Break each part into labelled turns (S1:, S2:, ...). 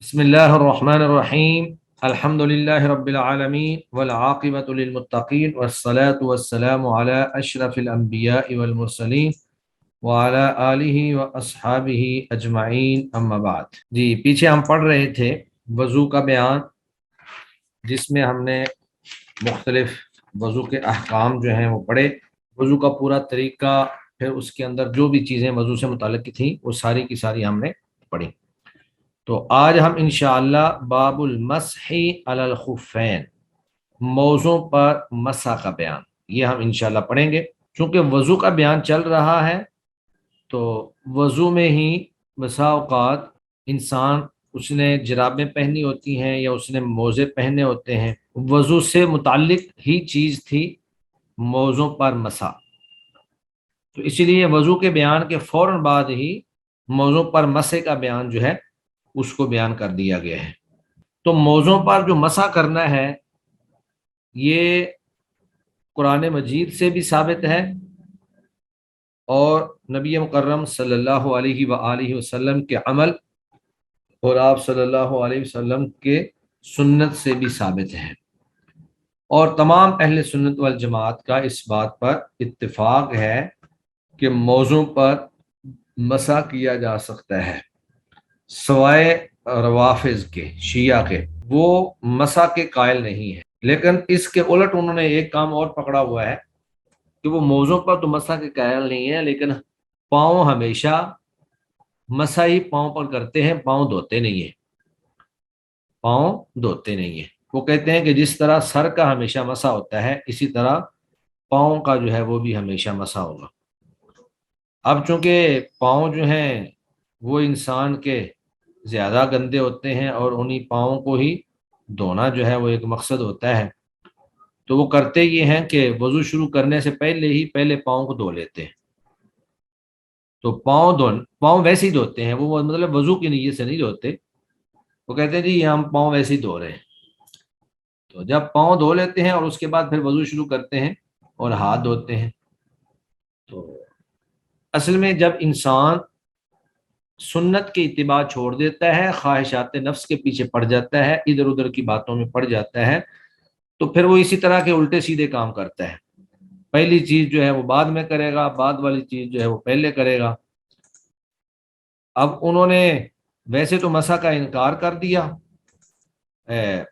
S1: بسم اللہ الرحمن الرحیم الحمد للہ رب العالمین والعاقبۃ للمتقین والصلاة والسلام علی اشرف الانبیاء والمرسلین وعلی آلہ واصحابہ اجمعین اما بعد۔ جی پیچھے ہم پڑھ رہے تھے وضو کا بیان، جس میں ہم نے مختلف وضو کے احکام جو ہیں وہ پڑھے، وضو کا پورا طریقہ، پھر اس کے اندر جو بھی چیزیں وضو سے متعلق کی تھیں وہ ساری کی ساری ہم نے پڑھی۔ تو آج ہم انشاءاللہ باب المسح علی الخفین، موضوع پر مسح کا بیان، یہ ہم انشاءاللہ پڑھیں گے۔ چونکہ وضو کا بیان چل رہا ہے تو وضو میں ہی بسا اوقات انسان، اس نے جرابیں پہنی ہوتی ہیں یا اس نے موزے پہنے ہوتے ہیں، وضو سے متعلق ہی چیز تھی موضوع پر مسح، تو اسی لیے وضو کے بیان کے فوراً بعد ہی موضوع پر مسح کا بیان جو ہے اس کو بیان کر دیا گیا ہے۔ تو موضوع پر جو مسح کرنا ہے یہ قرآن مجید سے بھی ثابت ہے اور نبی مکرم صلی اللہ علیہ وآلہ وسلم کے عمل اور آپ صلی اللہ علیہ وسلم کے سنت سے بھی ثابت ہے، اور تمام اہل سنت والجماعت کا اس بات پر اتفاق ہے کہ موضوع پر مسح کیا جا سکتا ہے، سوائے روافض کے، شیعہ کے، وہ مسح کے قائل نہیں ہیں۔ لیکن اس کے الٹ انہوں نے ایک کام اور پکڑا ہوا ہے کہ وہ موضوع پر تو مسح کے قائل نہیں ہے، لیکن پاؤں ہمیشہ مسح ہی پاؤں پر کرتے ہیں، پاؤں دھوتے نہیں ہیں، پاؤں دھوتے نہیں ہیں۔ وہ کہتے ہیں کہ جس طرح سر کا ہمیشہ مسح ہوتا ہے اسی طرح پاؤں کا جو ہے وہ بھی ہمیشہ مسح ہوگا۔ اب چونکہ پاؤں جو ہیں وہ انسان کے زیادہ گندے ہوتے ہیں اور انہی پاؤں کو ہی دھونا جو ہے وہ ایک مقصد ہوتا ہے، تو وہ کرتے یہ ہیں کہ وضو شروع کرنے سے پہلے پاؤں کو دھو لیتے ہیں۔ تو پاؤں ویسے ہی دھوتے ہیں، وہ مطلب وضو کی نیت سے نہیں دھوتے، وہ کہتے ہیں جی ہم پاؤں ویسے ہی دھو رہے ہیں۔ تو جب پاؤں دھو لیتے ہیں اور اس کے بعد پھر وضو شروع کرتے ہیں اور ہاتھ دھوتے ہیں۔ تو اصل میں جب انسان سنت کے اتباع چھوڑ دیتا ہے، خواہشات نفس کے پیچھے پڑ جاتا ہے، ادھر ادھر کی باتوں میں پڑ جاتا ہے، تو پھر وہ اسی طرح کے الٹے سیدھے کام کرتا ہے۔ پہلی چیز جو ہے وہ بعد میں کرے گا، بعد والی چیز جو ہے وہ پہلے کرے گا۔ اب انہوں نے ویسے تو مسح کا انکار کر دیا،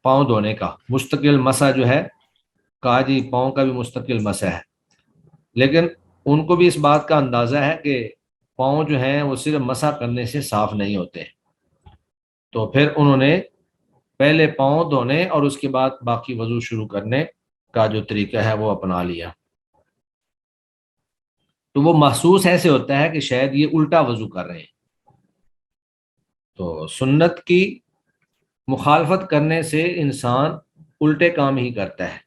S1: پاؤں دھونے کا مستقل مسح جو ہے، کہا جی پاؤں کا بھی مستقل مسح ہے، لیکن ان کو بھی اس بات کا اندازہ ہے کہ پاؤں جو ہیں وہ صرف مسح کرنے سے صاف نہیں ہوتے، تو پھر انہوں نے پہلے پاؤں دھونے اور اس کے بعد باقی وضو شروع کرنے کا جو طریقہ ہے وہ اپنا لیا۔ تو وہ محسوس ایسے ہوتا ہے کہ شاید یہ الٹا وضو کر رہے ہیں۔ تو سنت کی مخالفت کرنے سے انسان الٹے کام ہی کرتا ہے۔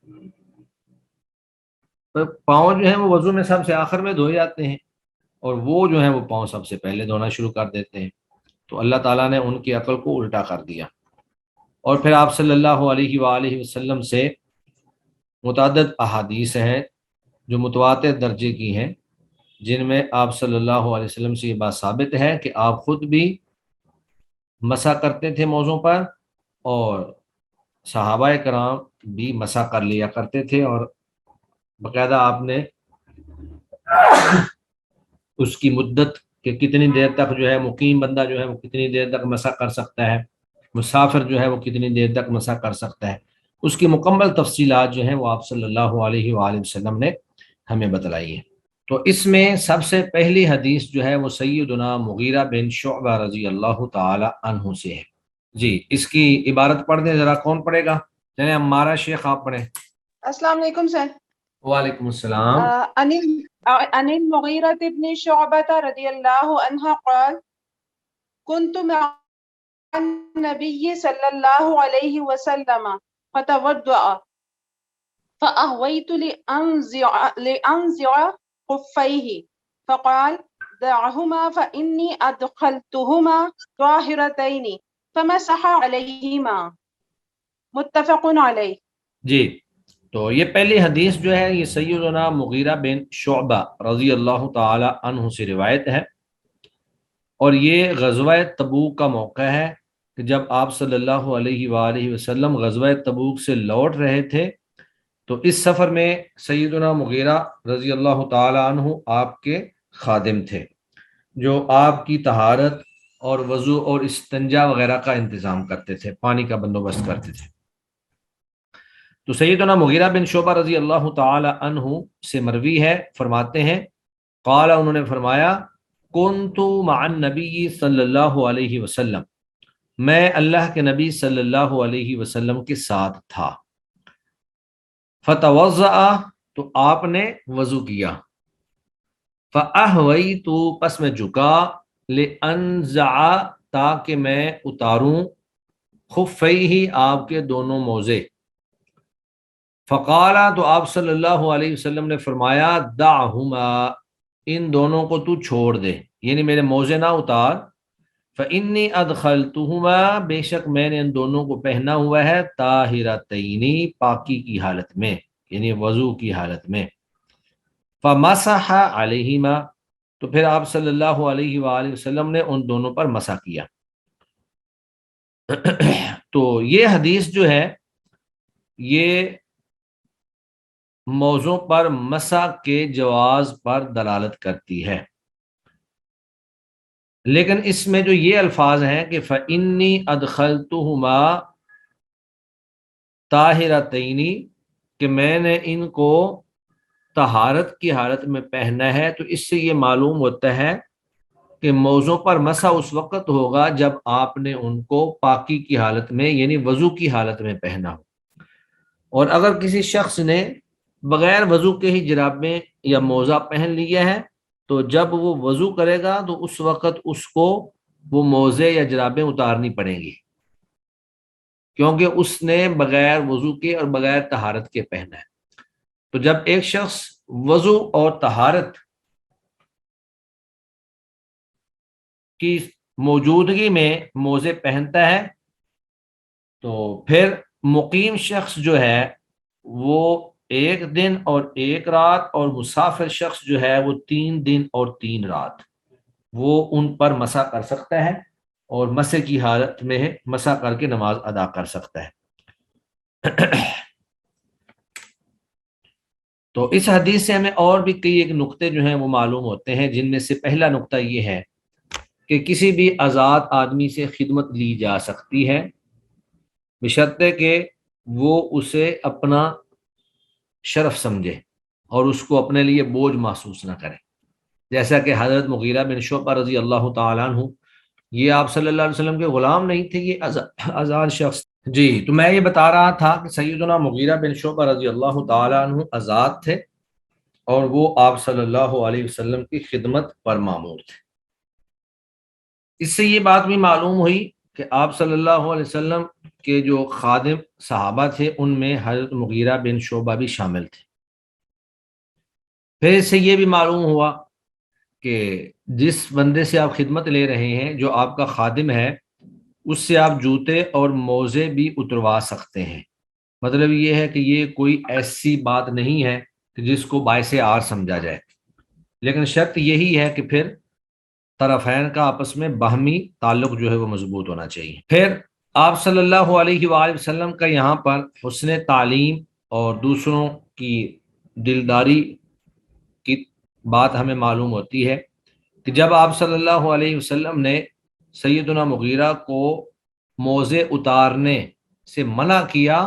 S1: تو پاؤں جو ہیں وہ وضو میں سب سے آخر میں دھوئے جاتے ہیں اور وہ جو ہیں وہ پاؤں سب سے پہلے دھونا شروع کر دیتے ہیں۔ تو اللہ تعالیٰ نے ان کی عقل کو الٹا کر دیا، اور پھر آپ صلی اللہ علیہ وآلہ وسلم سے متعدد احادیث ہیں جو متواتر درجے کی ہیں، جن میں آپ صلی اللہ علیہ وسلم سے یہ بات ثابت ہے کہ آپ خود بھی مسح کرتے تھے موضوع پر، اور صحابہ کرام بھی مسح کر لیا کرتے تھے، اور باقاعدہ آپ نے اس کی مدت کہ کتنی دیر تک جو ہے مقیم بندہ جو ہے وہ کتنی دیر تک مسح کر سکتا ہے، مسافر جو ہے وہ کتنی دیر تک مسح کر سکتا ہے، اس کی مکمل تفصیلات جو ہیں وہ آپ صلی اللہ علیہ وآلہ وسلم نے ہمیں بتلائی ہیں۔ تو اس میں سب سے پہلی حدیث جو ہے وہ سیدنا مغیرہ بن شعبہ رضی اللہ تعالی عنہ سے ہے۔ جی اس کی عبارت پڑھ دیں ذرا، کون پڑھے گا؟ چلیں ہمارا شیخ آپ پڑھیں۔
S2: السلام علیکم سر۔
S1: وعلیکم السلام۔
S2: عن المغيرة بن شعبة رضي الله عنه قال كنت مع النبي صلى الله عليه وسلم فتوضأ فأهويت لأنزع خفيه فقال دعهما فإني أدخلتهما طاهرتين فمسح عليهما متفق عليه۔
S1: جی تو یہ پہلی حدیث جو ہے یہ سیدنا مغیرہ بن شعبہ رضی اللہ تعالی عنہ سے روایت ہے، اور یہ غزوہ تبوک کا موقع ہے کہ جب آپ صلی اللہ علیہ وآلہ وسلم غزوہ تبوک سے لوٹ رہے تھے تو اس سفر میں سیدنا مغیرہ رضی اللہ تعالی عنہ آپ کے خادم تھے جو آپ کی طہارت اور وضو اور استنجا وغیرہ کا انتظام کرتے تھے، پانی کا بندوبست کرتے تھے۔ تو سیدنا مغیرہ بن شعبہ رضی اللہ تعالی عنہ سے مروی ہے، فرماتے ہیں قال، انہوں نے فرمایا کنت مع النبی صلی اللہ علیہ وسلم، میں اللہ کے نبی صلی اللہ علیہ وسلم کے ساتھ تھا، فتوضأ، تو آپ نے وضو کیا، فأہویت، پس میں جھکا، لأنزع، تاکہ میں اتاروں، خفیہ، آپ کے دونوں موزے، فقال، تو آپ صلی اللہ علیہ وسلم نے فرمایا دعہما، ان دونوں کو تو چھوڑ دے، یعنی میرے موزے نہ اتار، فإنی ادخلتہما، بے شک میں نے ان دونوں کو پہنا ہوا ہے، طاہرتین، پاکی کی حالت میں، یعنی وضو کی حالت میں، فمسح علیہما، تو پھر آپ صلی اللہ علیہ وآلہ وسلم نے ان دونوں پر مسح کیا۔ تو یہ حدیث جو ہے یہ موضوع پر مسح کے جواز پر دلالت کرتی ہے، لیکن اس میں جو یہ الفاظ ہیں کہ فإنی ادخلتہما طاہرتین، کہ میں نے ان کو طہارت کی حالت میں پہنا ہے، تو اس سے یہ معلوم ہوتا ہے کہ موضوع پر مسح اس وقت ہوگا جب آپ نے ان کو پاکی کی حالت میں، یعنی وضو کی حالت میں پہنا ہو، اور اگر کسی شخص نے بغیر وضو کے ہی جرابیں یا موزہ پہن لیا ہے تو جب وہ وضو کرے گا تو اس وقت اس کو وہ موزے یا جرابیں اتارنی پڑیں گی، کیونکہ اس نے بغیر وضو کے اور بغیر طہارت کے پہنا ہے۔ تو جب ایک شخص وضو اور طہارت کی موجودگی میں موزے پہنتا ہے تو پھر مقیم شخص جو ہے وہ 1 دن اور 1 رات، اور مسافر شخص جو ہے وہ 3 دن اور 3 رات، وہ ان پر مسح کر سکتا ہے اور مسح کی حالت میں مسح کر کے نماز ادا کر سکتا ہے۔ تو اس حدیث سے ہمیں اور بھی کئی ایک نقطے جو ہیں وہ معلوم ہوتے ہیں، جن میں سے پہلا نقطہ یہ ہے کہ کسی بھی آزاد آدمی سے خدمت لی جا سکتی ہے، بشرطے کہ وہ اسے اپنا شرف سمجھے اور اس کو اپنے لیے بوجھ محسوس نہ کرے، جیسا کہ حضرت مغیرہ بن شعبہ رضی اللہ تعالیٰ عنہ، یہ آپ صلی اللہ علیہ وسلم کے غلام نہیں تھے، یہ آزاد شخص۔ جی، تو میں یہ بتا رہا تھا کہ سیدنا مغیرہ بن شعبہ رضی اللہ تعالیٰ عنہ آزاد تھے اور وہ آپ صلی اللہ علیہ وسلم کی خدمت پر مامور تھے۔ اس سے یہ بات بھی معلوم ہوئی کہ آپ صلی اللہ علیہ وسلم کے جو خادم صحابہ تھے ان میں حضرت مغیرہ بن شعبہ بھی شامل تھے۔ پھر اس سے یہ بھی معلوم ہوا کہ جس بندے سے آپ خدمت لے رہے ہیں، جو آپ کا خادم ہے، اس سے آپ جوتے اور موزے بھی اتروا سکتے ہیں۔ مطلب یہ ہے کہ یہ کوئی ایسی بات نہیں ہے کہ جس کو باعث عار سمجھا جائے، لیکن شرط یہی ہے کہ پھر طرفین کا آپس میں باہمی تعلق جو ہے وہ مضبوط ہونا چاہیے۔ پھر آپ صلی اللہ علیہ وآلہ وسلم کا یہاں پر حسن تعلیم اور دوسروں کی دلداری کی بات ہمیں معلوم ہوتی ہے کہ جب آپ صلی اللہ علیہ وسلم نے سیدنا مغیرہ کو موزے اتارنے سے منع کیا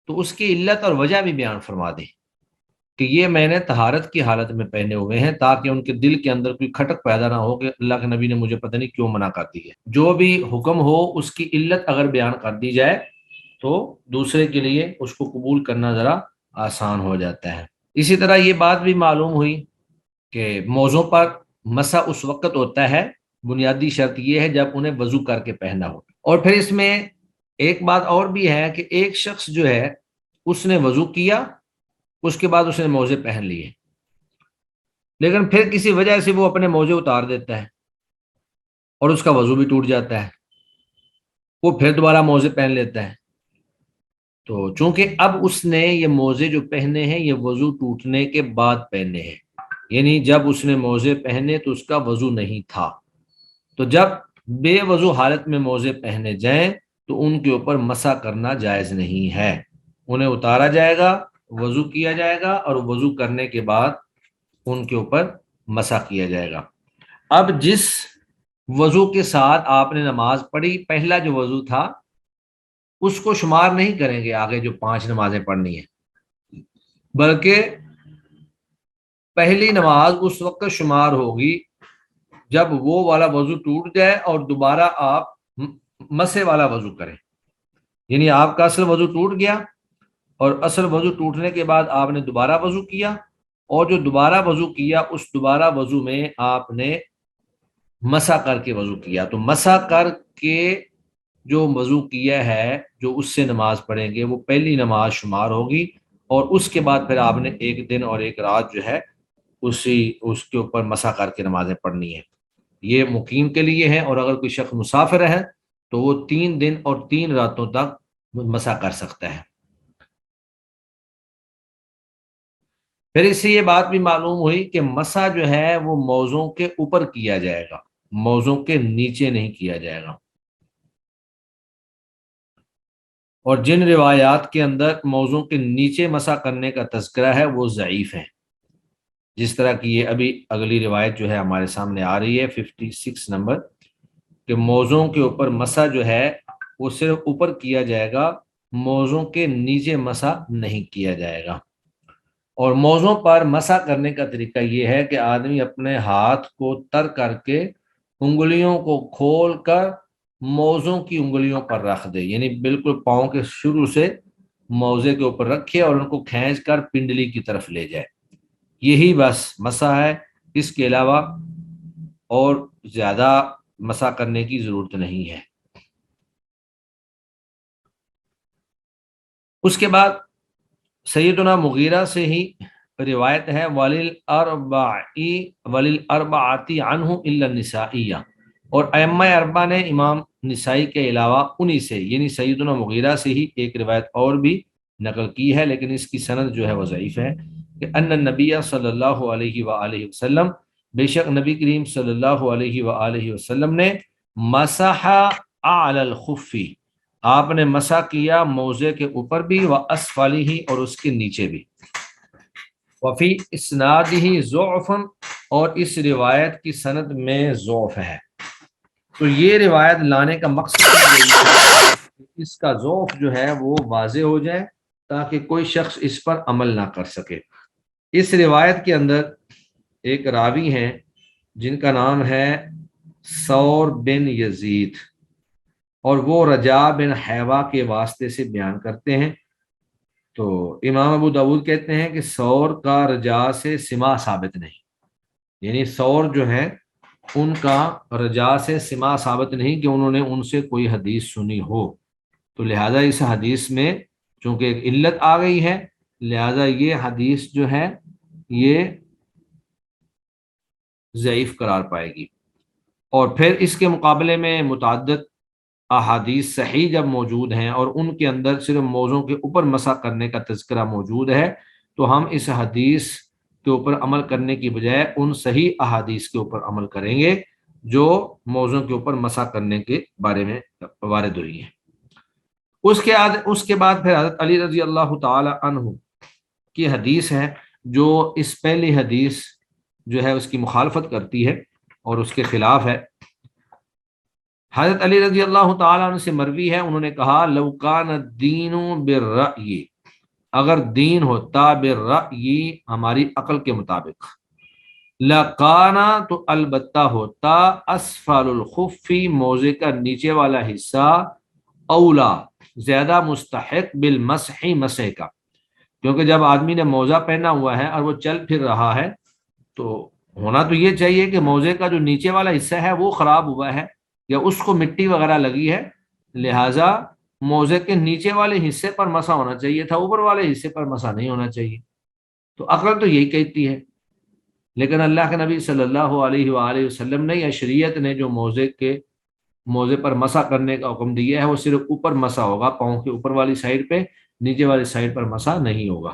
S1: تو اس کی علت اور وجہ بھی بیان فرما دی کہ یہ میں نے طہارت کی حالت میں پہنے ہوئے ہیں تاکہ ان کے دل کے اندر کوئی کھٹک پیدا نہ ہو کہ اللہ کے نبی نے مجھے پتہ نہیں کیوں منع کر دی ہے۔ جو بھی حکم ہو اس کی علت اگر بیان کر دی جائے تو دوسرے کے لیے اس کو قبول کرنا ذرا آسان ہو جاتا ہے۔ اسی طرح یہ بات بھی معلوم ہوئی کہ موزوں پر مسح اس وقت ہوتا ہے، بنیادی شرط یہ ہے جب انہیں وضو کر کے پہنا ہو۔ اور پھر اس میں ایک بات اور بھی ہے کہ ایک شخص جو ہے اس نے وضو کیا، اس کے بعد اس نے موزے پہن لیے، لیکن پھر کسی وجہ سے وہ اپنے موزے اتار دیتا ہے اور اس کا وضو بھی ٹوٹ جاتا ہے، وہ پھر دوبارہ موزے پہن لیتا ہے۔ تو چونکہ اب اس نے یہ موزے جو پہنے ہیں یہ وضو ٹوٹنے کے بعد پہنے ہیں، یعنی جب اس نے موزے پہنے تو اس کا وضو نہیں تھا، تو جب بے وضو حالت میں موزے پہنے جائیں تو ان کے اوپر مسح کرنا جائز نہیں ہے، انہیں اتارا جائے گا، وضو کیا جائے گا، اور وضو کرنے کے بعد ان کے اوپر مسح کیا جائے گا۔ اب جس وضو کے ساتھ آپ نے نماز پڑھی، پہلا جو وضو تھا، اس کو شمار نہیں کریں گے آگے جو 5 نمازیں پڑھنی ہیں، بلکہ پہلی نماز اس وقت شمار ہوگی جب وہ والا وضو ٹوٹ جائے اور دوبارہ آپ مسح والا وضو کریں۔ یعنی آپ کا اصل وضو ٹوٹ گیا، اور اصل وضو ٹوٹنے کے بعد آپ نے دوبارہ وضو کیا، اور جو دوبارہ وضو کیا اس دوبارہ وضو میں آپ نے مسح کر کے وضو کیا، تو مسح کر کے جو وضو کیا ہے جو اس سے نماز پڑھیں گے وہ پہلی نماز شمار ہوگی، اور اس کے بعد پھر آپ نے ایک دن اور ایک رات جو ہے اس کے اوپر مسح کر کے نمازیں پڑھنی ہے۔ یہ مقیم کے لیے ہے، اور اگر کوئی شخص مسافر ہے تو وہ 3 دن اور 3 راتوں تک مسح کر سکتا ہے۔ پھر اس سے یہ بات بھی معلوم ہوئی کہ مسح جو ہے وہ موزوں کے اوپر کیا جائے گا، موزوں کے نیچے نہیں کیا جائے گا، اور جن روایات کے اندر موزوں کے نیچے مسح کرنے کا تذکرہ ہے وہ ضعیف ہیں، جس طرح کی یہ ابھی اگلی روایت جو ہے ہمارے سامنے آ رہی ہے 56 نمبر، کہ موزوں کے اوپر مسح جو ہے وہ صرف اوپر کیا جائے گا، موزوں کے نیچے مسح نہیں کیا جائے گا۔ اور موزوں پر مسح کرنے کا طریقہ یہ ہے کہ آدمی اپنے ہاتھ کو تر کر کے انگلیوں کو کھول کر موزوں کی انگلیوں پر رکھ دے، یعنی بالکل پاؤں کے شروع سے موزے کے اوپر رکھے اور ان کو کھینچ کر پنڈلی کی طرف لے جائے، یہی بس مسح ہے، اس کے علاوہ اور زیادہ مسح کرنے کی ضرورت نہیں ہے۔ اس کے بعد سیدنا مغیرہ سے ہی روایت ہے وَلِلْأَرْبَعَةِ عَنْهُ إِلَّا النِّسَائِيَّةِ، اور ائمہ اربعہ نے امام نسائی کے علاوہ انہی سے یعنی سیدنا مغیرہ سے ہی ایک روایت اور بھی نقل کی ہے، لیکن اس کی سند جو ہے وہ ضعیف ہے، کہ ان النبی صلی اللہ علیہ وآلہ وسلم، بے شک نبی کریم صلی اللہ علیہ وآلہ وسلم نے مسح اعلی الخف، آپ نے مسح کیا موزے کے اوپر بھی، واسفلہ، اور اس کے نیچے بھی، وفی اسنادہ ضعف، اور اس روایت کی سند میں ضعف ہے۔ تو یہ روایت لانے کا مقصد یہی ہے کہ اس کا ضعف جو ہے وہ واضح ہو جائے تاکہ کوئی شخص اس پر عمل نہ کر سکے۔ اس روایت کے اندر ایک راوی ہیں جن کا نام ہے ثور بن یزید، اور وہ رجا بن حیوہ کے واسطے سے بیان کرتے ہیں۔ تو امام ابو داود کہتے ہیں کہ ثور کا رجا سے سماع ثابت نہیں، یعنی ثور جو ہے ان کا رجا سے سماع ثابت نہیں کہ انہوں نے ان سے کوئی حدیث سنی ہو، تو لہذا اس حدیث میں چونکہ ایک علت آ گئی ہے، لہذا یہ حدیث جو ہے یہ ضعیف قرار پائے گی۔ اور پھر اس کے مقابلے میں متعدد احادیث صحیح جب موجود ہیں اور ان کے اندر صرف موضوع کے اوپر مسح کرنے کا تذکرہ موجود ہے، تو ہم اس حدیث کے اوپر عمل کرنے کی بجائے ان صحیح احادیث کے اوپر عمل کریں گے جو موضوع کے اوپر مسح کرنے کے بارے میں وارد ہوئی ہیں۔ اس کے بعد پھر حضرت علی رضی اللہ تعالی عنہ کی حدیث ہے جو اس پہلی حدیث جو ہے اس کی مخالفت کرتی ہے اور اس کے خلاف ہے۔ حضرت علی رضی اللہ تعالیٰ عنہ سے مروی ہے، انہوں نے کہا لو کان الدین بالرأی، اگر دین ہوتا بالرأی ہماری عقل کے مطابق، لکانا تو البتہ ہوتا اسفل الخف موزے کا نیچے والا حصہ اولا زیادہ مستحق بالمسح مسح کا، کیونکہ جب آدمی نے موزہ پہنا ہوا ہے اور وہ چل پھر رہا ہے تو ہونا تو یہ چاہیے کہ موزے کا جو نیچے والا حصہ ہے وہ خراب ہوا ہے یا اس کو مٹی وغیرہ لگی ہے، لہٰذا موزے کے نیچے والے حصے پر مسح ہونا چاہیے تھا، اوپر والے حصے پر مسح نہیں ہونا چاہیے۔ تو عقل تو یہی کہتی ہے، لیکن اللہ کے نبی صلی اللہ علیہ وآلہ وسلم نے یا شریعت نے جو موزے پر مسح کرنے کا حکم دیا ہے وہ صرف اوپر مسح ہوگا، پاؤں کے اوپر والی سائڈ پہ، نیچے والی سائڈ پر مسح نہیں ہوگا۔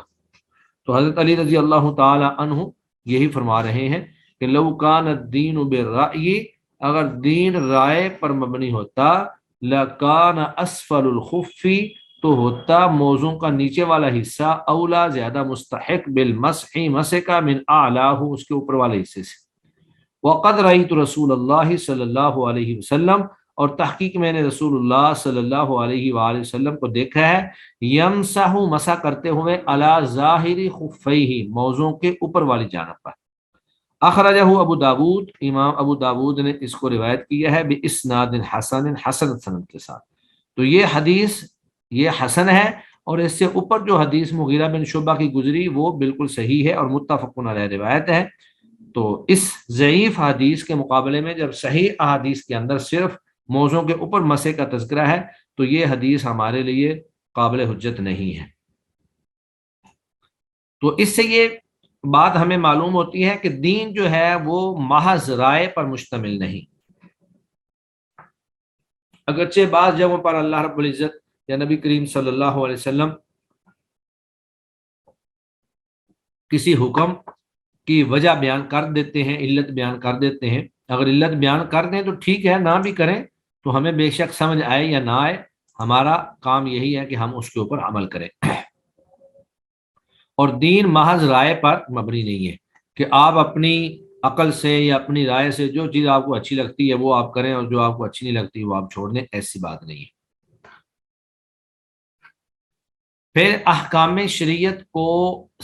S1: تو حضرت علی رضی اللہ تعالی عنہ یہی فرما رہے ہیں کہ لو کان الدین بالرأی، اگر دین رائے پر مبنی ہوتا لکان اسفل الخف، تو ہوتا موزوں کا نیچے والا حصہ اولا زیادہ مستحق بالمسح مسح کا من اعلیٰ، اس کے اوپر والے حصے سے۔ وقد رأیت رسول اللہ صلی اللہ علیہ وسلم، اور تحقیق میں نے رسول اللہ صلی اللہ علیہ وآلہ وسلم کو دیکھا ہے، یمسح مسح کرتے ہوئے علی ظاہر خفیہ، موزوں کے اوپر والی جانب پر۔ اخرجہ ابو داود، امام ابو داود نے اس کو روایت کیا ہے باسناد حسن، حسن سند کے ساتھ۔ تو یہ حدیث یہ حسن ہے، اور اس سے اوپر جو حدیث مغیرہ بن شعبہ کی گزری وہ بالکل صحیح ہے اور متفق علیہ روایت ہے۔ تو اس ضعیف حدیث کے مقابلے میں جب صحیح احادیث کے اندر صرف موضوع کے اوپر مسح کا تذکرہ ہے تو یہ حدیث ہمارے لیے قابل حجت نہیں ہے۔ تو اس سے یہ بات ہمیں معلوم ہوتی ہے کہ دین جو ہے وہ محض رائے پر مشتمل نہیں، اگرچہ بعض جگہوں پر اللہ رب العزت یا نبی کریم صلی اللہ علیہ وسلم کسی حکم کی وجہ بیان کر دیتے ہیں، علت بیان کر دیتے ہیں۔ اگر علت بیان کر دیں تو ٹھیک ہے، نہ بھی کریں تو ہمیں بے شک سمجھ آئے یا نہ آئے، ہمارا کام یہی ہے کہ ہم اس کے اوپر عمل کریں۔ اور دین محض رائے پر مبنی نہیں ہے کہ آپ اپنی عقل سے یا اپنی رائے سے جو چیز آپ کو اچھی لگتی ہے وہ آپ کریں اور جو آپ کو اچھی نہیں لگتی وہ آپ چھوڑ دیں، ایسی بات نہیں ہے۔ پھر احکام شریعت کو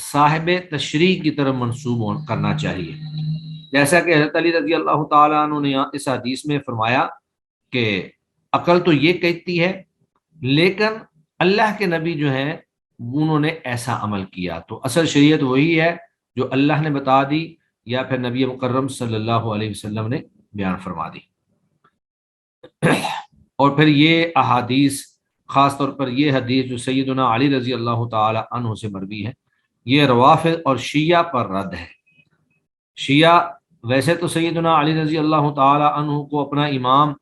S1: صاحب تشریع کی طرف منسوب کرنا چاہیے، جیسا کہ حضرت علی رضی اللہ تعالیٰ عنہ نے اس حدیث میں فرمایا کہ عقل تو یہ کہتی ہے لیکن اللہ کے نبی جو ہیں انہوں نے ایسا عمل کیا، تو اصل شریعت وہی ہے جو اللہ نے بتا دی یا پھر نبی مکرم صلی اللہ علیہ وسلم نے بیان فرما دی۔ اور پھر یہ احادیث، خاص طور پر یہ حدیث جو سیدنا علی رضی اللہ تعالی عنہ سے مروی ہے، یہ روافض اور شیعہ پر رد ہے۔ شیعہ ویسے تو سیدنا علی رضی اللہ تعالی عنہ کو اپنا امام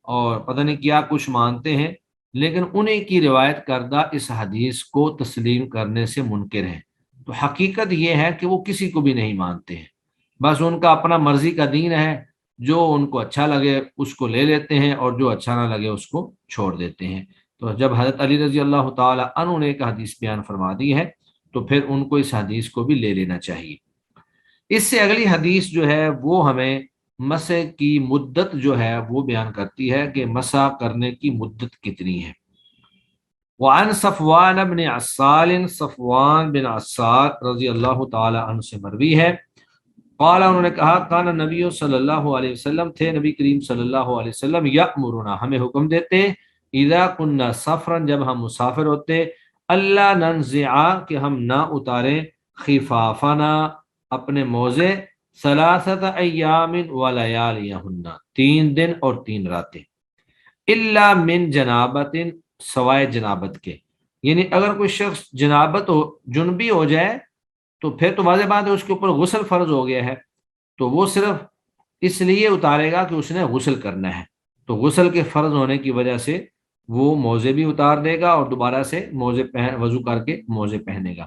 S1: اور پتہ نہیں کیا کچھ مانتے ہیں، لیکن انہیں کی روایت کردہ اس حدیث کو تسلیم کرنے سے منکر ہیں۔ تو حقیقت یہ ہے کہ وہ کسی کو بھی نہیں مانتے ہیں، بس ان کا اپنا مرضی کا دین ہے، جو ان کو اچھا لگے اس کو لے لیتے ہیں اور جو اچھا نہ لگے اس کو چھوڑ دیتے ہیں۔ تو جب حضرت علی رضی اللہ تعالی عنہ نے ایک حدیث بیان فرما دی ہے تو پھر ان کو اس حدیث کو بھی لے لینا چاہیے۔ اس سے اگلی حدیث جو ہے وہ ہمیں مسح کی مدت جو ہے وہ بیان کرتی ہے کہ مسح کرنے کی مدت کتنی ہے۔ وعن صفوان بن عسال، صفوان بن عسال رضی اللہ تعالی عنہ سے مروی ہے، قال انہوں نے کہا کان نبی صلی اللہ علیہ وسلم، تھے نبی کریم صلی اللہ علیہ وسلم، یأمرنا ہمیں حکم دیتے، اذا كنا سفرا جب ہم مسافر ہوتے، اللہ ننزع کہ ہم نہ اتاریں، خفافنا اپنے موزے، ثلاثت ایام ولیالیہن 3 دن اور 3 راتیں، الا من جنابت سوائے جنابت کے، یعنی اگر کوئی شخص جنابت ہو، جنبی ہو جائے تو پھر تو واضح بات ہے اس کے اوپر غسل فرض ہو گیا ہے، تو وہ صرف اس لیے اتارے گا کہ اس نے غسل کرنا ہے، تو غسل کے فرض ہونے کی وجہ سے وہ موزے بھی اتار دے گا اور دوبارہ سے موزے وضو کر کے موزے پہنے گا۔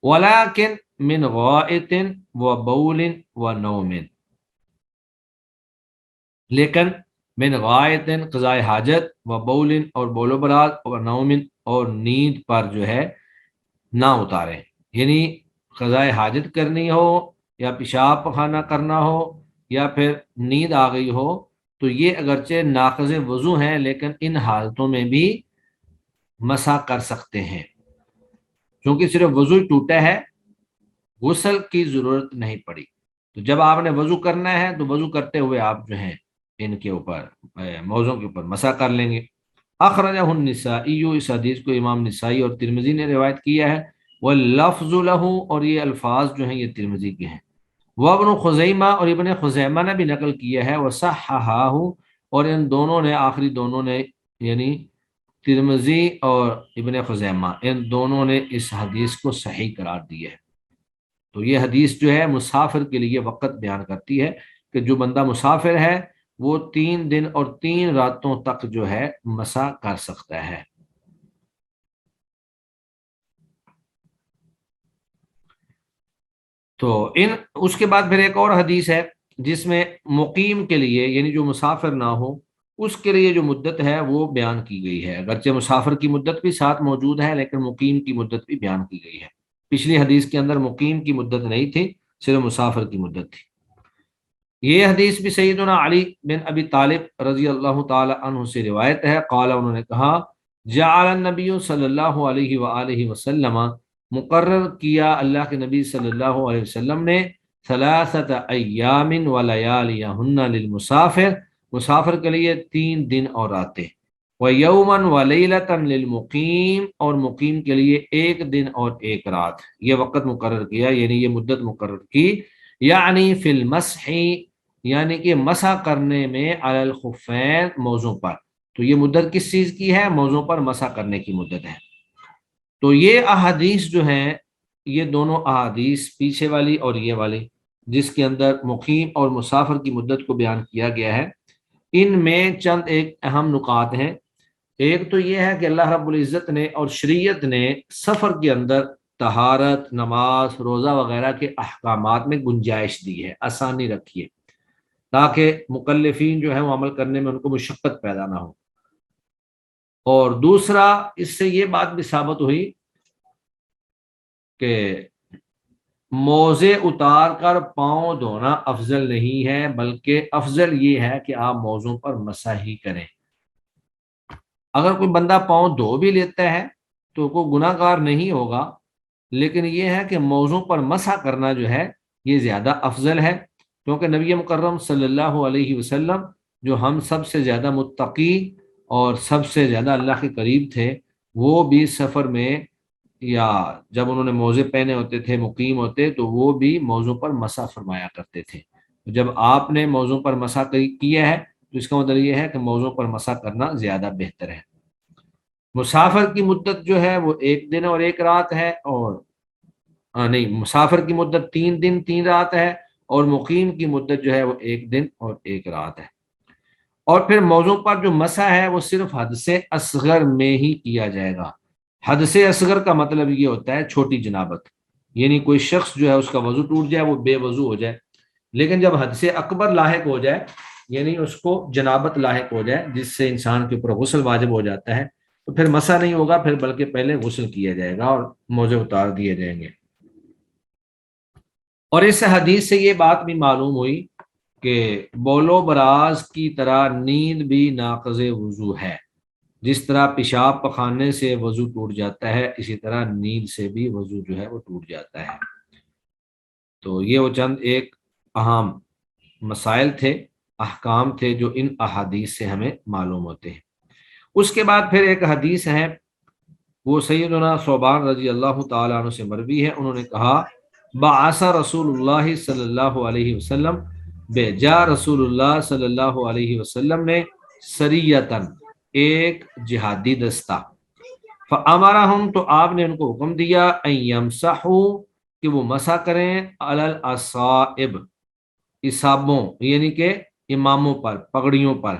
S1: ولیکن من غائط و بول و نوم، لیکن من غائط قضاء حاجت و بول اور بول و برات اور نوم اور نیند پر جو ہے نہ اتارے، یعنی قضاء حاجت کرنی ہو یا پیشاب پخانہ کرنا ہو یا پھر نیند آ گئی ہو تو یہ اگرچہ ناقض وضو ہیں لیکن ان حالتوں میں بھی مسح کر سکتے ہیں، کیونکہ صرف وضو ہی ٹوٹا ہے، غسل کی ضرورت نہیں پڑی۔ تو جب آپ نے وضو کرنا ہے تو وضو کرتے ہوئے آپ جو ہیں ان کے اوپر موضوع کے اوپر مسح کر لیں گے۔ اخرجہ النسائی، اس حدیث کو امام نسائی اور ترمذی نے روایت کیا ہے، واللفظ له اور یہ الفاظ جو ہیں یہ ترمذی کے ہیں، وابن خزیمہ اور ابن خزیمہ نے بھی نقل کیا ہے، وصححہ اور ان دونوں نے، آخری دونوں نے یعنی ترمذی اور ابن خزیمہ، ان دونوں نے اس حدیث کو صحیح قرار دیا ہے۔ تو یہ حدیث جو ہے مسافر کے لیے وقت بیان کرتی ہے کہ جو بندہ مسافر ہے وہ 3 دن اور 3 راتوں تک جو ہے مسح کر سکتا ہے۔ تو اس کے بعد پھر ایک اور حدیث ہے جس میں مقیم کے لیے یعنی جو مسافر نہ ہو اس کے لیے جو مدت ہے وہ بیان کی گئی ہے، اگرچہ مسافر کی مدت بھی ساتھ موجود ہے لیکن مقیم کی مدت بھی بیان کی گئی ہے۔ پچھلی حدیث کے اندر مقیم کی مدت نہیں تھی، صرف مسافر کی مدت تھی۔ یہ حدیث بھی سیدنا علی بن ابی طالب رضی اللہ تعالی عنہ سے روایت ہے، قال انہوں نے کہا جعل النبی صلی اللہ علیہ وآلہ وسلم، مقرر کیا اللہ کے نبی صلی اللہ علیہ وسلم نے، ثلاثت ایام ولیالیہن للمسافر، مسافر کے لیے 3 دن اور راتیں، ویوما ولیلۃ للمقیم، اور مقیم کے لیے 1 دن اور 1 رات۔ یہ وقت مقرر کیا یعنی یہ مدت مقرر کی، یعنی فی المسح، یعنی کہ مسح کرنے میں، علی الخفین، موزوں پر۔ تو یہ مدت کس چیز کی ہے؟ موزوں پر مسح کرنے کی مدت ہے۔ تو یہ احادیث جو ہیں، یہ دونوں احادیث، پیچھے والی اور یہ والی، جس کے اندر مقیم اور مسافر کی مدت کو بیان کیا گیا ہے، ان میں چند ایک اہم نکات ہیں۔ ایک تو یہ ہے کہ اللہ رب العزت نے اور شریعت نے سفر کے اندر طہارت، نماز، روزہ وغیرہ کے احکامات میں گنجائش دی ہے، آسانی رکھی ہے، تاکہ مکلفین جو ہیں وہ عمل کرنے میں ان کو مشقت پیدا نہ ہو۔ اور دوسرا، اس سے یہ بات بھی ثابت ہوئی کہ موزے اتار کر پاؤں دھونا افضل نہیں ہے، بلکہ افضل یہ ہے کہ آپ موزوں پر مسح ہی کریں۔ اگر کوئی بندہ پاؤں دھو بھی لیتا ہے تو کوئی گناہ گار نہیں ہوگا، لیکن یہ ہے کہ موزوں پر مسح کرنا جو ہے یہ زیادہ افضل ہے، کیونکہ نبی مکرم صلی اللہ علیہ وسلم جو ہم سب سے زیادہ متقی اور سب سے زیادہ اللہ کے قریب تھے، وہ بھی سفر میں یا جب انہوں نے موزے پہنے ہوتے تھے، مقیم ہوتے، تو وہ بھی موزوں پر مسح فرمایا کرتے تھے۔ جب آپ نے موزوں پر مسح کیا ہے تو اس کا مطلب یہ ہے کہ موزوں پر مسح کرنا زیادہ بہتر ہے۔ مسافر کی مدت جو ہے وہ 1 دن اور 1 رات ہے، اور نہیں، مسافر کی مدت 3 دن 3 رات ہے، اور مقیم کی مدت جو ہے وہ 1 دن اور 1 رات ہے۔ اور پھر موضوع پر جو مسح ہے وہ صرف حدث اصغر میں ہی کیا جائے گا۔ حدث اصغر کا مطلب یہ ہوتا ہے چھوٹی جنابت، یعنی کوئی شخص جو ہے اس کا وضو ٹوٹ جائے، وہ بے وضو ہو جائے، لیکن جب حدث اکبر لاحق ہو جائے، یعنی اس کو جنابت لاحق ہو جائے جس سے انسان کے اوپر غسل واجب ہو جاتا ہے، تو پھر مسح نہیں ہوگا، پھر بلکہ پہلے غسل کیا جائے گا اور موزے اتار دیے جائیں گے۔ اور اس حدیث سے یہ بات بھی معلوم ہوئی کہ بول و براز کی طرح نیند بھی ناقض وضو ہے۔ جس طرح پیشاب پخانے سے وضو ٹوٹ جاتا ہے، اسی طرح نیند سے بھی وضو جو ہے وہ ٹوٹ جاتا ہے۔ تو یہ وہ چند ایک اہم مسائل تھے، احکام تھے جو ان احادیث سے ہمیں معلوم ہوتے ہیں۔ اس کے بعد پھر ایک حدیث ہے، وہ سیدنا ثوبان رضی اللہ تعالیٰ عنہ سے مروی ہے، انہوں نے کہا بعث رسول اللہ صلی اللہ علیہ وسلم، بھیجا رسول اللہ صلی اللہ علیہ وسلم نے سریتن، ایک جہادی دستہ، فامرہم، تو آپ نے ان کو حکم دیا، ان یمسحوا، کہ وہ مسح کریں، علی الاصائب، اصابوں یعنی کہ اماموں پر، پگڑیوں پر،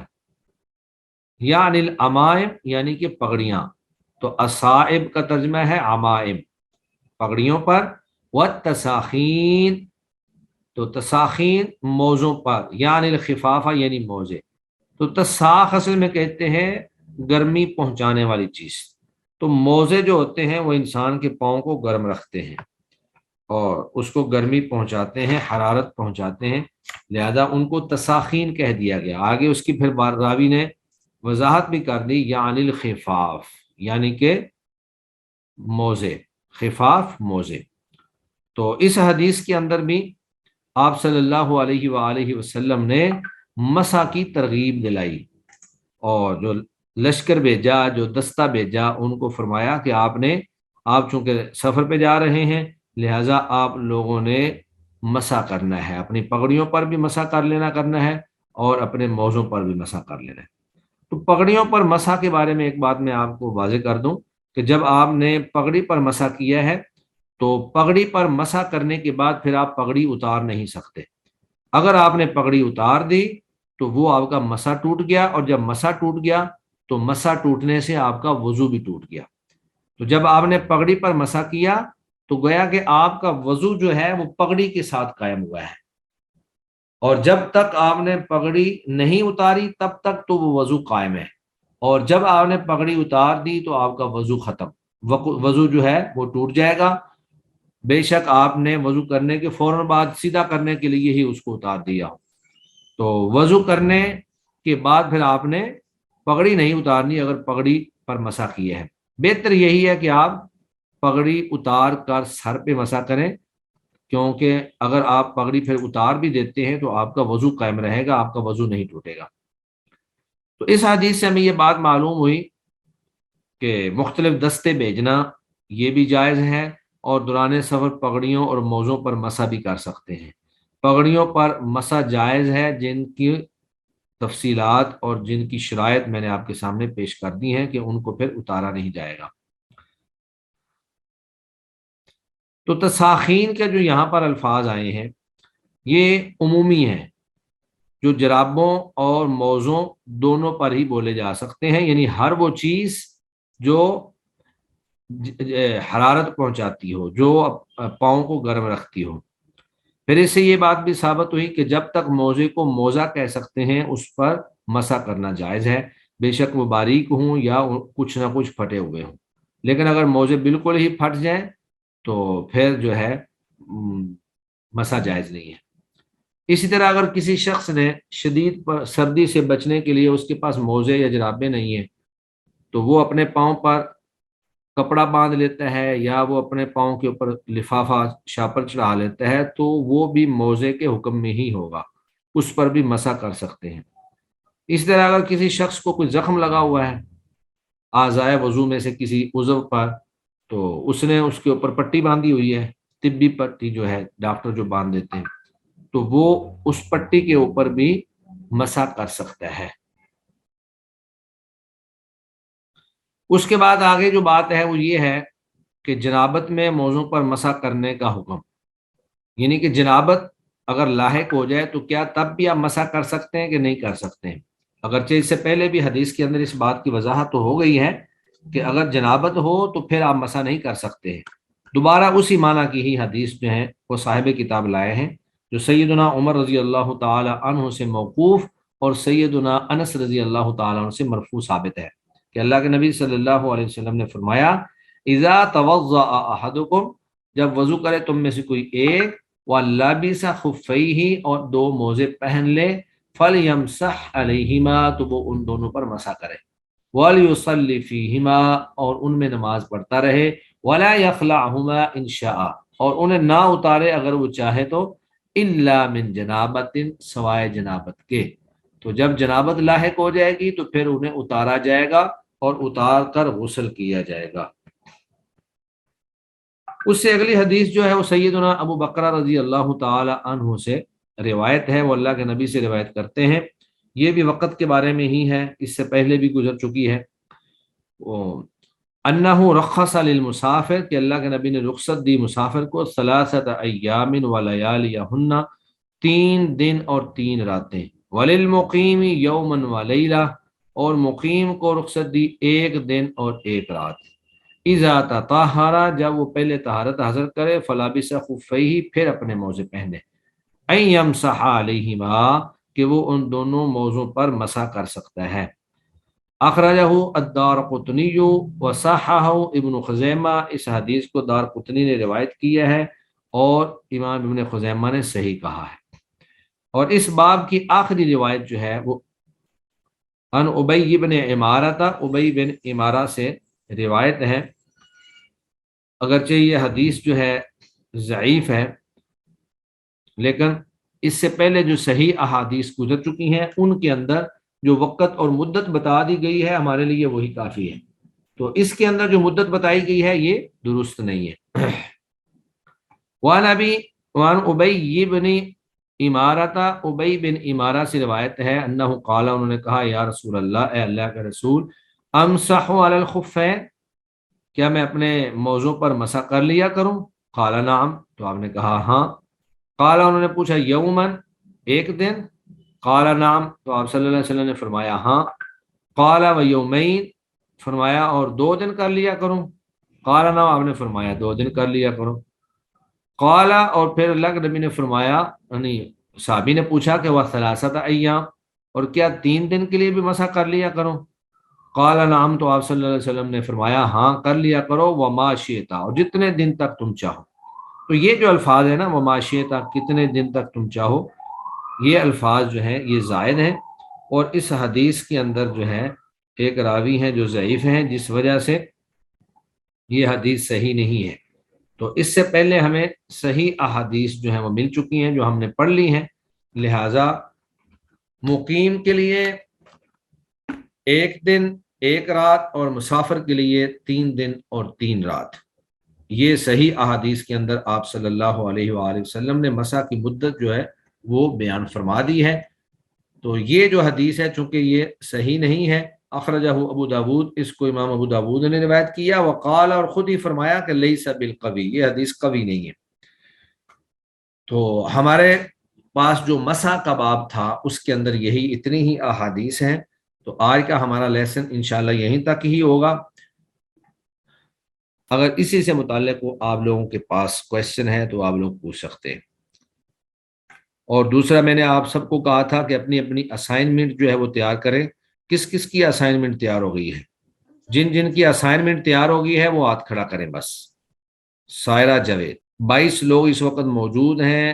S1: یعنی الامائم یعنی کہ پگڑیاں، تو اصائب کا ترجمہ ہے عمائم، پگڑیوں پر، والتساخین، تو تساخین موزوں پر، یعنی الخفافہ یعنی موزے۔ تو تساخ اصل میں کہتے ہیں گرمی پہنچانے والی چیز، تو موزے جو ہوتے ہیں وہ انسان کے پاؤں کو گرم رکھتے ہیں اور اس کو گرمی پہنچاتے ہیں، حرارت پہنچاتے ہیں، لہذا ان کو تساخین کہہ دیا گیا۔ آگے اس کی پھر راوی نے وضاحت بھی کر دی، یعنی الخفاف یعنی کہ موزے، خفاف موزے۔ تو اس حدیث کے اندر بھی آپ صلی اللہ علیہ وآلہ وسلم نے مسح کی ترغیب دلائی، اور جو لشکر بھیجا، جو دستہ بھیجا، ان کو فرمایا کہ آپ چونکہ سفر پہ جا رہے ہیں، لہٰذا آپ لوگوں نے مسح کرنا ہے، اپنی پگڑیوں پر بھی مسح کرنا ہے اور اپنے موزوں پر بھی مسح کر لینا ہے۔ تو پگڑیوں پر مسح کے بارے میں ایک بات میں آپ کو واضح کر دوں کہ جب آپ نے پگڑی پر مسح کیا ہے تو پگڑی پر مسح کرنے کے بعد پھر آپ پگڑی اتار نہیں سکتے۔ اگر آپ نے پگڑی اتار دی تو وہ آپ کا مسح ٹوٹ گیا، اور جب مسح ٹوٹ گیا تو مسح ٹوٹنے سے آپ کا وضو بھی ٹوٹ گیا۔ تو جب آپ نے پگڑی پر مسح کیا تو گویا کہ آپ کا وضو جو ہے وہ پگڑی کے ساتھ قائم ہوا ہے، اور جب تک آپ نے پگڑی نہیں اتاری تب تک تو وہ وضو قائم ہے، اور جب آپ نے پگڑی اتار دی تو آپ کا وضو ختم، وضو جو ہے وہ ٹوٹ جائے گا، بے شک آپ نے وضو کرنے کے فوراً بعد سیدھا کرنے کے لیے ہی اس کو اتار دیا ہو۔ تو وضو کرنے کے بعد پھر آپ نے پگڑی نہیں اتارنی اگر پگڑی پر مسح کیے ہے۔ بہتر یہی ہے کہ آپ پگڑی اتار کر سر پہ مسح کریں، کیونکہ اگر آپ پگڑی پھر اتار بھی دیتے ہیں تو آپ کا وضو قائم رہے گا، آپ کا وضو نہیں ٹوٹے گا۔ تو اس حدیث سے ہمیں یہ بات معلوم ہوئی کہ مختلف دستے بھیجنا یہ بھی جائز ہے، اور دوران سفر پگڑیوں اور موزوں پر مسح بھی کر سکتے ہیں۔ پگڑیوں پر مسح جائز ہے جن کی تفصیلات اور جن کی شرائط میں نے آپ کے سامنے پیش کر دی ہیں کہ ان کو پھر اتارا نہیں جائے گا۔ تو تساخین کے جو یہاں پر الفاظ آئے ہیں یہ عمومی ہیں، جو جرابوں اور موزوں دونوں پر ہی بولے جا سکتے ہیں، یعنی ہر وہ چیز جو حرارت پہنچاتی ہو، جو پاؤں کو گرم رکھتی ہو۔ پھر اس سے یہ بات بھی ثابت ہوئی کہ جب تک موزے کو موزہ کہہ سکتے ہیں اس پر مسح کرنا جائز ہے، بے شک وہ باریک ہوں یا کچھ نہ کچھ پھٹے ہوئے ہوں، لیکن اگر موزے بالکل ہی پھٹ جائیں تو پھر جو ہے مسح جائز نہیں ہے۔ اسی طرح اگر کسی شخص نے شدید سردی سے بچنے کے لیے اس کے پاس موزے یا جرابیں نہیں ہیں تو وہ اپنے پاؤں پر کپڑا باندھ لیتا ہے یا وہ اپنے پاؤں کے اوپر لفافہ شاپر چڑھا لیتا ہے تو وہ بھی موزے کے حکم میں ہی ہوگا، اس پر بھی مسح کر سکتے ہیں۔ اس طرح اگر کسی شخص کو کوئی زخم لگا ہوا ہے اعضائے وضو میں سے کسی عضو پر، تو اس نے اس کے اوپر پٹی باندھی ہوئی ہے، طبی پٹی جو ہے ڈاکٹر جو باندھ دیتے ہیں، تو وہ اس پٹی کے اوپر بھی مسح کر سکتا ہے۔ اس کے بعد آگے جو بات ہے وہ یہ ہے کہ جنابت میں موضوع پر مسح کرنے کا حکم، یعنی کہ جنابت اگر لاحق ہو جائے تو کیا تب بھی آپ مسح کر سکتے ہیں کہ نہیں کر سکتے ہیں؟ اگرچہ اس سے پہلے بھی حدیث کے اندر اس بات کی وضاحت تو ہو گئی ہے کہ اگر جنابت ہو تو پھر آپ مسح نہیں کر سکتے ہیں۔ دوبارہ اسی معنی کی ہی حدیث جو ہے وہ صاحب کتاب لائے ہیں، جو سیدنا عمر رضی اللہ تعالی عنہ سے موقوف اور سیدنا انس رضی اللہ تعالی عنہ سے مرفوع ثابت ہے کہ اللہ کے نبی صلی اللہ علیہ وسلم نے فرمایا اذا توضأ احدکم، جب وضو کرے تم میں سے کوئی ایک، وَلَبِسَ خُفَّيْهِ، اور دو موزے پہن لے، فَلْيَمْسَحْ عَلَيْهِمَا، تو وہ ان دونوں پر مسح کرے، وَلْيُصَلِّ فِيهِمَا، اور ان میں نماز پڑھتا رہے، وَلَا يَخْلَعْهُمَا إِنْ شَاءَ، اور انہیں نہ اتارے اگر وہ چاہے تو، إِلَّا مِنْ جَنَابَةٍ، سوائے جنابت کے۔ تو جب جنابت لاحق ہو جائے گی تو پھر انہیں اتارا جائے گا اور اتار کر غسل کیا جائے گا۔ اس سے اگلی حدیث جو ہے وہ سیدنا ابو بکرہ رضی اللہ تعالی عنہ سے روایت ہے، وہ اللہ کے نبی سے روایت کرتے ہیں، یہ بھی وقت کے بارے میں ہی ہے، اس سے پہلے بھی گزر چکی ہے، انہ رخص للمسافر، کہ اللہ کے نبی نے رخصت دی مسافر کو، ثلاثۃ ایام ولیالیہن، 3 دن اور 3 راتیں، وللمقیم یوما ولیلہ، اور مقیم کو رخصت دی 1 دن اور 1 رات، اذا تطہر، جب وہ پہلے طہارت حاصل کرے، فلابس خفیہ، پھر اپنے موزے پہنے، ان یمسح علیہما، کہ وہ ان دونوں موزوں پر مسح کر سکتا ہے۔ اخرجہ الدارقطنی وصححہ ابن خزیمہ، اس حدیث کو دارقطنی نے روایت کیا ہے اور امام ابن خزیمہ نے صحیح کہا ہے۔ اور اس باب کی آخری روایت جو ہے وہ ان ابی بن عمارہ، ابی بن عمارہ سے روایت ہے، اگرچہ یہ حدیث جو ہے ضعیف ہے، لیکن اس سے پہلے جو صحیح احادیث گزر چکی ہیں ان کے اندر جو وقت اور مدت بتا دی گئی ہے ہمارے لیے وہی کافی ہے، تو اس کے اندر جو مدت بتائی گئی ہے یہ درست نہیں ہے۔ وعن ابی بن عمارہ، ابی بن عمارہ سے روایت ہے، انہ قال، انہوں نے کہا، یا رسول اللہ، اے اللہ کے رسول، امسح علی الخفین، کیا میں اپنے موزوں پر مسح کر لیا کروں؟ قال نعم، تو آپ نے کہا ہاں۔ قال، انہوں نے پوچھا، یومن، 1 دن؟ قال نعم، تو آپ صلی اللہ علیہ وسلم نے فرمایا ہاں۔ قال و یومین، فرمایا اور 2 دن کر لیا کروں؟ قال نعم، آپ نے فرمایا 2 دن کر لیا کروں۔ قال، اور پھر اللہ کے نبی نے فرمایا، یعنی صحابی نے پوچھا کہ وہ ثلاثت ایام، اور کیا 3 دن کے لیے بھی مسح کر لیا کرو؟ قال نعم، تو آپ صلی اللہ علیہ وسلم نے فرمایا ہاں کر لیا کرو، وما شئتا، اور جتنے دن تک تم چاہو۔ تو یہ جو الفاظ ہے نا وما شئتا، کتنے دن تک تم چاہو، یہ الفاظ جو ہیں یہ زائد ہیں، اور اس حدیث کے اندر جو ہے ایک راوی ہیں جو ضعیف ہیں، جس وجہ سے یہ حدیث صحیح نہیں ہے۔ تو اس سے پہلے ہمیں صحیح احادیث جو ہیں وہ مل چکی ہیں جو ہم نے پڑھ لی ہیں، لہٰذا مقیم کے لیے 1 دن 1 رات اور مسافر کے لیے 3 دن اور 3 رات، یہ صحیح احادیث کے اندر آپ صلی اللہ علیہ وآلہ وسلم نے مسح کی مدت جو ہے وہ بیان فرما دی ہے۔ تو یہ جو حدیث ہے چونکہ یہ صحیح نہیں ہے، اخرجہ ابو داود، اس کو امام ابو داود نے روایت کیا، وقال، اور خود ہی فرمایا کہ لیس بالقوی، یہ حدیث قوی نہیں ہے۔ تو ہمارے پاس جو مسح کا باب تھا اس کے اندر یہی اتنی ہی احادیث ہیں۔ تو آج کا ہمارا لیسن انشاءاللہ یہیں تک ہی ہوگا۔ اگر اسی سے متعلق آپ لوگوں کے پاس کویشچن ہے تو آپ لوگ پوچھ سکتے ہیں۔ اور دوسرا میں نے آپ سب کو کہا تھا کہ اپنی اپنی اسائنمنٹ جو ہے وہ تیار کریں۔ کس کس کی اسائنمنٹ تیار ہو گئی ہے؟ جن جن کی اسائنمنٹ تیار ہو گئی ہے وہ ہاتھ کھڑا کریں بس۔ سائرہ جاوید، 22 لوگ اس وقت موجود ہیں،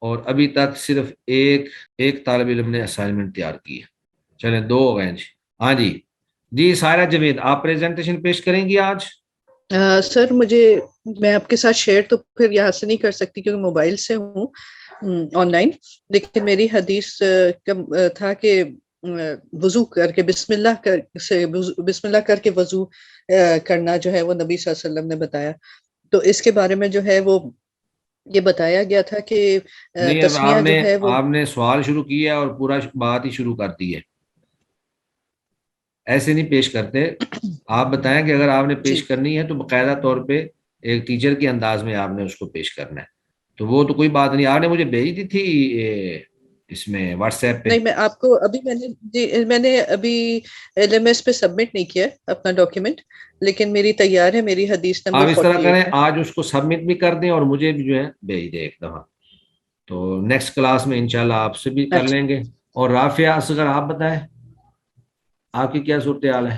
S1: اور ابھی تک صرف ایک طالب علم نے اسائنمنٹ تیار کی ہے۔ چلیں 2 ہو گئے جی۔ ہاں جی جی سائرہ جاوید، آپ پریزنٹیشن پیش کریں گی آج؟
S3: سر میں آپ کے ساتھ شیئر تو پھر یہاں سے نہیں کر سکتی کیونکہ موبائل سے ہوں آن لائن، لیکن میری حدیث تھا کہ وضو کر کے بسم اللہ کر کے وضو کرنا جو ہے وہ نبی صلی اللہ علیہ وسلم نے بتایا۔ تو اس کے بارے میں جو ہے وہ یہ بتایا گیا تھا کہ
S1: نہیں، اب
S3: تسمیہ جو ہے وہ
S1: آپ نے سوال شروع کیا اور پورا بات ہی شروع کر دی ہے، ایسے نہیں پیش کرتے۔ آپ بتائیں کہ اگر آپ نے پیش کرنی ہے تو باقاعدہ طور پہ ایک ٹیچر کے انداز میں آپ نے اس کو پیش کرنا ہے، تو وہ تو کوئی بات نہیں۔ آپ نے مجھے بھیج دی تھی اس میں واٹس ایپ پہ؟
S3: نہیں، میں آپ کو ابھی میں نے ابھی LMS پہ سبمٹ نہیں کیا اپنا ڈاکیومنٹ، لیکن میری تیار ہے، میری حدیث
S1: آپ
S3: نمبر
S1: اس طرح
S3: 48
S1: کریں،
S3: ہے۔
S1: آج اس کو سبمٹ بھی کر دیں اور مجھے بھی جو ہے بھیج دیں ایک دفعہ، تو نیکسٹ کلاس میں انشاءاللہ آپ سے بھی کر لیں گے۔ اور رافعہ اصغر، آپ بتائیں آپ کی کیا صورتحال ہے؟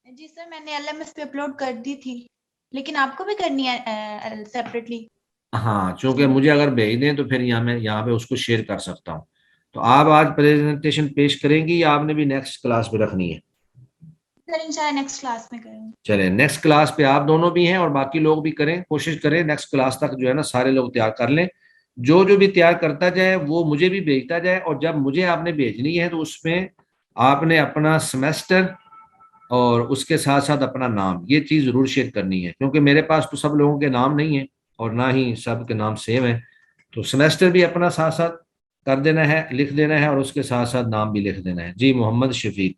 S4: جی سر، میں نے LMS پہ اپلوڈ کر دی تھی، لیکن آپ کو بھی کرنی ہے سیپریٹلی؟
S1: ہاں، چونکہ مجھے اگر بھیج دیں تو پھر میں یہاں پہ اس کو شیئر کر سکتا ہوں۔ تو آپ آج پریزنٹیشن پیش کریں گی یا آپ نے بھی نیکسٹ کلاس پہ رکھنی ہے؟
S4: سر انشاءاللہ نیکسٹ کلاس میں کریں گے۔
S1: چلیں نیکسٹ کلاس پہ آپ دونوں بھی ہیں اور باقی لوگ بھی کریں، کوشش کریں نیکسٹ کلاس تک جو ہے نا سارے لوگ تیار کر لیں۔ جو بھی تیار کرتا جائے وہ مجھے بھی بھیجتا جائے، اور جب مجھے آپ نے بھیجنی ہے تو اس میں آپ نے اپنا سمیسٹر اور اس کے ساتھ ساتھ اپنا نام، یہ چیز ضرور شیئر کرنی ہے، کیونکہ میرے پاس تو سب لوگوں کے نام نہیں ہیں اور نہ ہی سب کے نام سیم ہیں۔ تو سمیسٹر بھی اپنا ساتھ ساتھ کر دینا ہے، لکھ دینا ہے، اور اس کے ساتھ ساتھ نام بھی لکھ دینا ہے۔ جی محمد شفیق۔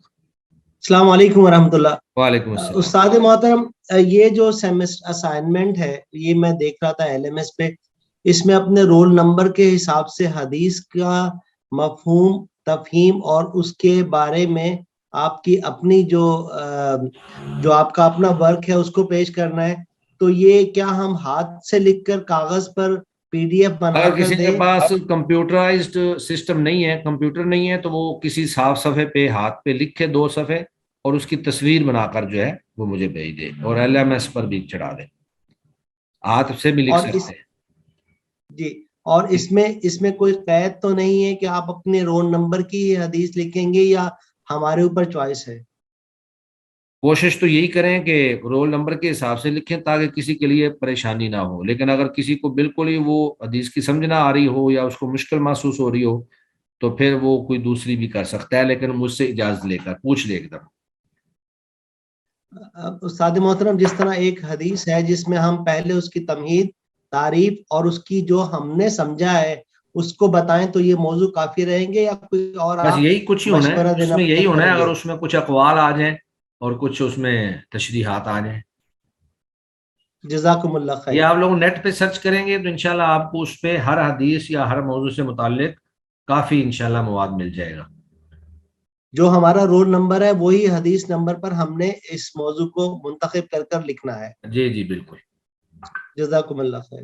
S5: السلام علیکم ورحمۃ اللہ۔
S1: وعلیکم السلام۔
S5: استاد محترم، یہ جو سیمسٹر اسائنمنٹ ہے یہ میں دیکھ رہا تھا LMS پہ، اس میں اپنے رول نمبر کے حساب سے حدیث کا مفہوم، تفہیم اور اس کے بارے میں آپ کی اپنی جو آپ کا اپنا ورک ہے اس کو پیش کرنا ہے۔ تو یہ کیا ہم ہاتھ سے لکھ کر کاغذ پر PDF بنا
S1: اگر
S5: کر
S1: کسی کے
S5: دیں؟
S1: پاس کمپیوٹرائزڈ سسٹم نہیں ہے، کمپیوٹر نہیں ہے، تو وہ کسی صاف صفحے پہ ہاتھ پہ لکھے 2 صفحے اور اس کی تصویر بنا کر جو ہے وہ مجھے بھیج دے اور LMS پر بھی چڑھا دے، ہاتھ سے بھی لکھ سکتے ہیں۔
S5: جی، اور اس میں کوئی قید تو نہیں ہے کہ آپ اپنے رول نمبر کی حدیث لکھیں گے یا ہمارے اوپر چوائس ہے؟
S1: کوشش تو یہی کریں کہ رول نمبر کے حساب سے لکھیں تاکہ کسی کے لیے پریشانی نہ ہو، لیکن اگر کسی کو بالکل ہی وہ حدیث کی سمجھ نہ آ رہی ہو یا اس کو مشکل محسوس ہو رہی ہو تو پھر وہ کوئی دوسری بھی کر سکتا ہے، لیکن مجھ سے اجازت لے کر پوچھ لے ایک دم۔
S5: استاد محترم، جس طرح ایک حدیث ہے جس میں ہم پہلے اس کی تمہید، تعریف اور اس کی جو ہم نے سمجھا ہے اس کو بتائیں تو یہ موضوع کافی رہیں گے یا کوئی اور
S1: بس
S5: آپ
S1: یہی کچھ ہی ہونا ہے،
S5: مشورہ
S1: اس
S5: دینا
S1: میں یہی
S5: پسند
S1: ہونا ہے،
S5: کریں
S1: اگر
S5: گے؟
S1: اس میں کچھ اقوال آ جائیں اور کچھ اس میں تشریحات آ جائیں۔
S5: جزاکم اللہ خیر۔
S1: یہ آپ لوگ نیٹ پہ سرچ کریں گے تو انشاءاللہ آپ کو اس پہ ہر حدیث یا ہر موضوع سے متعلق کافی انشاءاللہ مواد مل جائے گا۔
S5: جو ہمارا رول نمبر ہے وہی حدیث نمبر پر ہم نے اس موضوع کو منتخب کر لکھنا ہے۔
S1: جی جی بالکل۔
S5: جزاکم اللہ خیر۔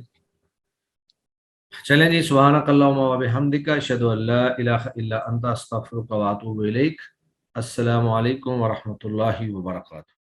S1: چلیں جی، سبحانک اللہم و بحمدک، اشہد ان لا الہ الا انت، استغفرک و اتوب الیک۔ السلام علیکم ورحمۃ اللہ وبرکاتہ۔